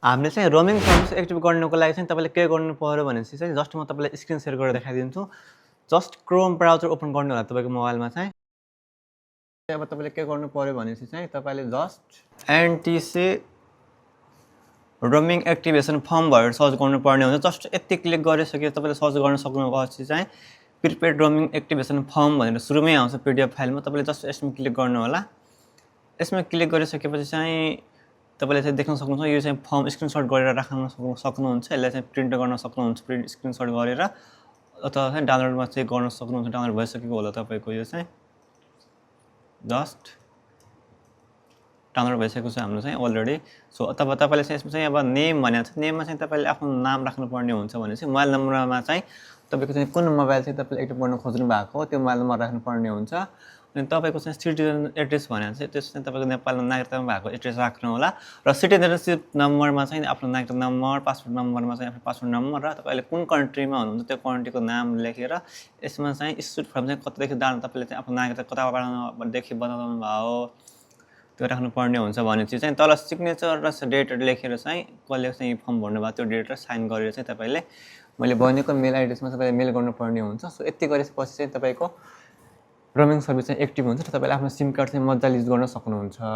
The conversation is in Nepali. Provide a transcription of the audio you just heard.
हामीले चाहिँ रोमिङ सर्भिस एक्टिभ गर्नुको लागि चाहिँ तपाईँले के गर्नु पर्यो भनेपछि चाहिँ जस्ट म तपाईँलाई स्क्रिन सेयर गरेर देखाइदिन्छु। जस्ट क्रोम ब्राउजर ओपन गर्नु होला तपाईँको मोबाइलमा चाहिँ। अब तपाईँले के गर्नु पर्यो भनेपछि चाहिँ तपाईँले just NTC roaming activation form भनेर सर्च गर्नुपर्ने हुन्छ। जस्ट यति क्लिक गरिसकेर तपाईँले सर्च गर्न सक्नुभएपछि चाहिँ प्रिपेड रोमिङ एक्टिभेसन फर्म भनेर सुरुमै आउँछ पीडीएफ फाइलमा। तपाईँले जस्ट यसमा क्लिक गर्नु होला। यसमा क्लिक गरिसकेपछि चाहिँ तपाईँले चाहिँ देख्न सक्नुहुन्छ यो चाहिँ फर्म स्क्रिनसट गरेर राख्न सक्नुहुन्छ। यसलाई चाहिँ प्रिन्ट गर्न सक्नुहुन्छ, प्रिन्ट स्क्रिनसट गरेर, अथवा चाहिँ डाउनलोडमा चाहिँ गर्न सक्नुहुन्छ। डाउनलोड भइसकेको होला तपाईँको यो चाहिँ जस्ट डाउनलोड भइसकेको छ हाम्रो चाहिँ अलरेडी। सो अथवा तपाईँले चाहिँ यसमा चाहिँ अब नेम भनेको छ, नेममा चाहिँ तपाईँले आफ्नो नाम राख्नुपर्ने हुन्छ भने चाहिँ मोबाइल नम्बरमा चाहिँ तपाईँको चाहिँ कुन मोबाइल चाहिँ तपाईँले एक्टिभ गर्न खोज्नु भएको त्यो मोबाइल नम्बर राख्नुपर्ने हुन्छ। अनि तपाईँको चाहिँ सिटिजन एड्रेस भनेर चाहिँ त्यो चाहिँ तपाईँको नेपालमा नागरिकतामा भएको एड्रेस राख्नु होला। र सिटिजनसिप नम्बरमा चाहिँ आफ्नो नागरिकता नम्बर, पासपोर्ट नम्बरमा चाहिँ आफ्नो पासपोर्ट नम्बर र तपाईँले कुन कन्ट्रीमा हुनुहुन्छ त्यो कन्ट्रीको नाम लेखेर यसमा चाहिँ इस्युड फर्म चाहिँ कतादेखि तपाईँले चाहिँ आफ्नो नागरिकता कतादेखि बनाउनु भयो त्यो राख्नुपर्ने हुन्छ भनेपछि चाहिँ तल सिग्नेचर र डेट लेखेर चाहिँ कसले चाहिँ फर्म भर्नुभयो त्यो डेट र साइन गरेर चाहिँ तपाईँले मैले भनेको मेल एड्रेसमा तपाईँले मेल गर्नुपर्ने हुन्छ। सो यति गरेपछि चाहिँ तपाईँको रोमिङ सर्भिस चाहिँ एक्टिभ हुन्छ र तपाईँले आफ्नो सिम कार्ड चाहिँ मजाले युज गर्न सक्नुहुन्छ।